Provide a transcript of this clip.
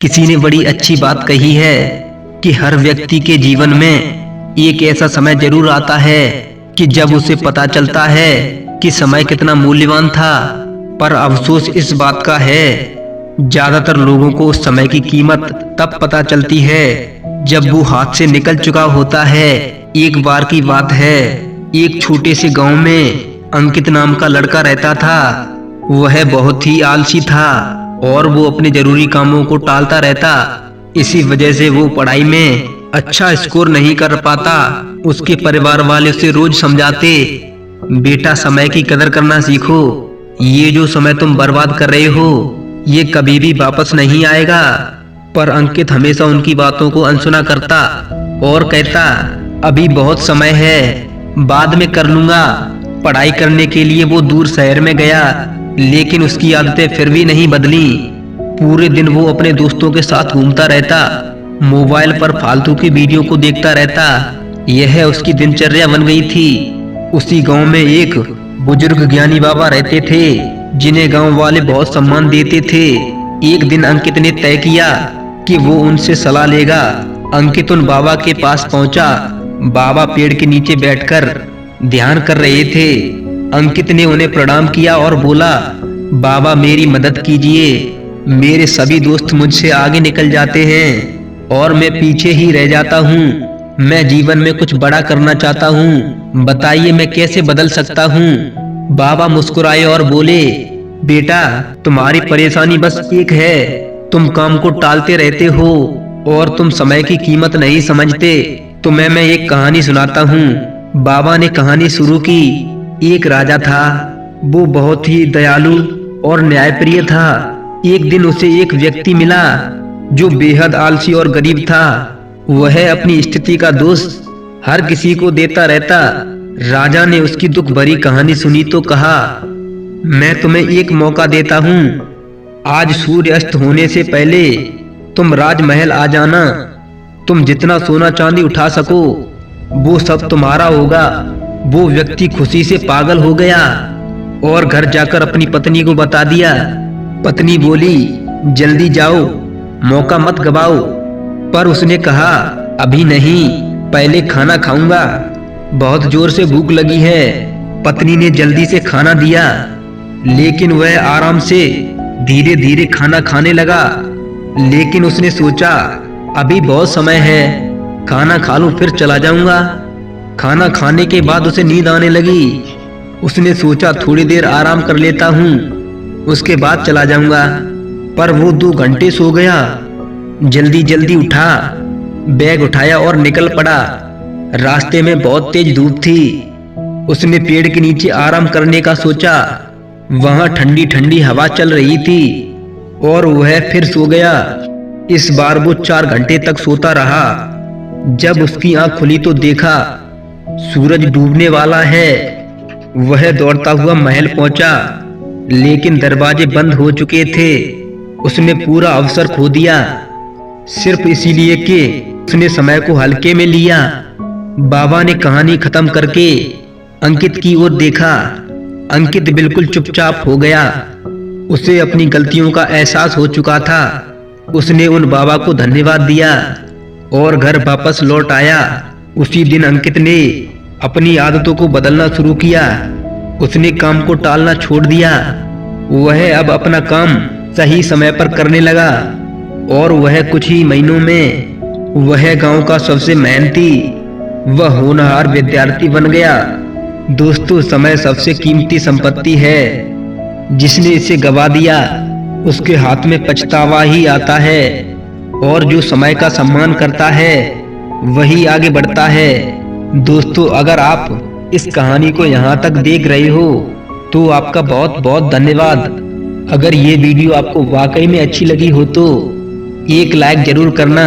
किसी ने बड़ी अच्छी बात कही है कि हर व्यक्ति के जीवन में एक ऐसा समय जरूर आता है कि जब उसे पता चलता है कि समय कितना मूल्यवान था। पर अफसोस इस बात का है, ज्यादातर लोगों को उस समय की कीमत तब पता चलती है जब वो हाथ से निकल चुका होता है। एक बार की बात है, एक छोटे से गांव में अंकित नाम का लड़का रहता था। वह बहुत ही आलसी था और वो अपने जरूरी कामों को टालता रहता। इसी वजह से वो पढ़ाई में अच्छा स्कोर नहीं कर पाता। उसके परिवार वाले उसे रोज समझाते, बेटा समय की कदर करना सीखो, ये जो समय तुम बर्बाद कर रहे हो ये कभी भी वापस नहीं आएगा। पर अंकित हमेशा उनकी बातों को अनसुना करता और कहता, अभी बहुत समय है, बाद में कर लूंगा। पढ़ाई करने के लिए वो दूर शहर में गया, लेकिन उसकी आदतें फिर भी नहीं बदली। पूरे दिन वो अपने दोस्तों के साथ घूमता रहता, मोबाइल पर फालतू की वीडियो को देखता रहता। यह उसकी दिनचर्या बन गई थी। उसी गांव में एक बुजुर्ग ज्ञानी बाबा रहते थे, जिन्हें गांव वाले बहुत सम्मान देते थे। एक दिन अंकित ने तय किया कि वो उनसे सलाह लेगा। अंकित उन बाबा के पास पहुंचा। बाबा पेड़ के नीचे बैठकर ध्यान कर रहे थे। अंकित ने उन्हें प्रणाम किया और बोला, बाबा मेरी मदद कीजिए, मेरे सभी दोस्त मुझसे आगे निकल जाते हैं और मैं पीछे ही रह जाता हूँ। मैं जीवन में कुछ बड़ा करना चाहता हूँ, बताइए मैं कैसे बदल सकता हूँ। बाबा मुस्कुराए और बोले, बेटा तुम्हारी परेशानी बस एक है, तुम काम को टालते रहते हो और तुम समय की कीमत नहीं समझते। तुम्हें मैं एक कहानी सुनाता हूँ। बाबा ने कहानी शुरू की। एक राजा था, वो बहुत ही दयालु और न्यायप्रिय था। एक दिन उसे एक व्यक्ति मिला जो बेहद आलसी और गरीब था। वह अपनी स्थिति का दोष हर किसी को देता रहता। राजा ने उसकी दुख भरी कहानी सुनी तो कहा, मैं तुम्हें एक मौका देता हूँ, आज सूर्य अस्त होने से पहले तुम राजमहल आ जाना। तुम जितना सोना चांदी उठा सको वो सब तुम्हारा होगा। वो व्यक्ति खुशी से पागल हो गया और घर जाकर अपनी पत्नी को बता दिया। पत्नी बोली, जल्दी जाओ, मौका मत गवाओ। पर उसने कहा, अभी नहीं, पहले खाना खाऊंगा, बहुत जोर से भूख लगी है। पत्नी ने जल्दी से खाना दिया, लेकिन वह आराम से धीरे धीरे खाना खाने लगा। लेकिन उसने सोचा, अभी बहुत समय है, खाना खा लूं फिर चला जाऊंगा। खाना खाने के बाद उसे नींद आने लगी। उसने सोचा थोड़ी देर आराम कर लेता हूँ, उसके बाद चला जाऊंगा। पर वो 2 घंटे सो गया। जल्दी जल्दी उठा, बैग उठाया और निकल पड़ा। रास्ते में बहुत तेज धूप थी। उसने पेड़ के नीचे आराम करने का सोचा। वहां ठंडी ठंडी हवा चल रही थी और वह फिर सो गया। इस बार वो 4 घंटे तक सोता रहा। जब उसकी आंख खुली तो देखा सूरज डूबने वाला है। वह दौड़ता हुआ महल पहुंचा, लेकिन दरवाजे बंद हो चुके थे। उसने पूरा अवसर खो दिया, सिर्फ इसीलिए कि उसने समय को हल्के में लिया। बाबा ने कहानी खत्म करके अंकित की ओर देखा। अंकित बिल्कुल चुपचाप हो गया। उसे अपनी गलतियों का एहसास हो चुका था। उसने उन बाबा को धन्यवाद दिया और घर वापस लौट आया। उसी दिन अंकित ने अपनी आदतों को बदलना शुरू किया। उसने काम को टालना छोड़ दिया। वह अब अपना काम सही समय पर करने लगा और वह कुछ ही महीनों में वह गांव का सबसे मेहनती व होनहार विद्यार्थी बन गया। दोस्तों, समय सबसे कीमती संपत्ति है। जिसने इसे गवा दिया उसके हाथ में पछतावा ही आता है, और जो समय का सम्मान करता है वही आगे बढ़ता है। दोस्तों, अगर आप इस कहानी को यहाँ तक देख रहे हो तो आपका बहुत बहुत धन्यवाद। अगर ये वीडियो आपको वाकई में अच्छी लगी हो तो एक लाइक जरूर करना।